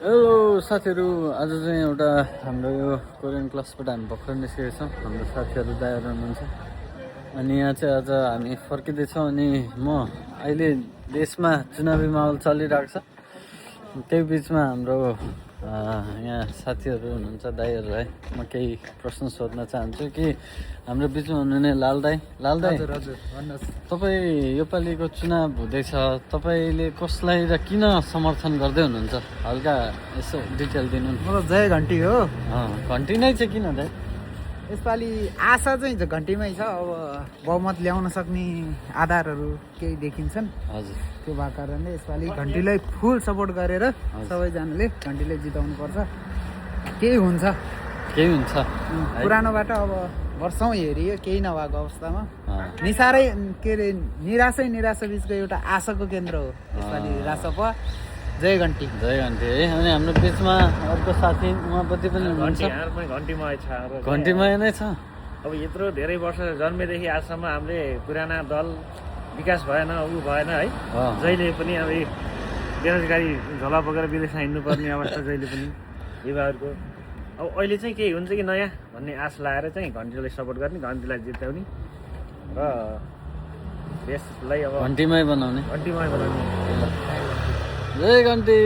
Hello साथीहरू, आज चाहिँ एउटा हाम्रो यो कोरियन क्लासबाट हामी भर्खर निस्केको छौँ। हाम्रो साथीहरू दाइहरू हुनुहुन्छ अनि यहाँ चाहिँ आज हामी फर्किँदैछौँ। अनि म अहिले देशमा चुनावी माहौल चलिरहेको छ, त्यही बिचमा हाम्रो यहाँ साथीहरू हुनुहुन्छ दाइहरूलाई म केही प्रश्न सोध्न चाहन्छु कि हाम्रो बिचमा हुनुहुने लाल दाई भन्नुहोस्, तपाईँ योपालिको चुनाव हुँदैछ, तपाईँले कसलाई र किन समर्थन गर्दै हुनुहुन्छ? हल्का यसो डिटेल दिनु। मतलब जय घन्टी हो। घन्टी नै चाहिँ किन दाइ? यसपालि आशा चाहिँ घन्टीमै छ। अब बहुमत ल्याउन सक्ने आधारहरू केही देखिन्छन्। हजुर, त्यो भएको कारणले यसपालि घन्टीलाई फुल सपोर्ट गरेर सबैजनाले घन्टीलाई जिताउनु पर्छ। केही हुन्छ पुरानोबाट अब वर्षौँ हेरियो, केही नभएको अवस्थामा के अरे निराशा बिचको एउटा आशाको केन्द्र हो यसपालि रासपा। जय घन्टी है। अनि हाम्रो बिचमा अर्को साथी उहाँपट्टि पनि हुनुहुन्छ। घन्टीमय नै छ। अब यत्रो धेरै वर्ष जन्मेदेखि आजसम्म हामीले पुराना दल विकास भएन, ऊ भएन है। जहिले पनि अब बेरोजगारी झोला बोकेर विदेशमा हिँड्नुपर्ने अवस्था जहिले पनि युवाहरूको। अब अहिले चाहिँ केही हुन्छ कि नयाँ भन्ने आश लाएर चाहिँ घन्टीलाई सपोर्ट गर्ने, घन्टीलाई जिताउने र देशलाई अब घन्टीमय बनाउने। घन्टीमय बनाउने। जय घन्टी।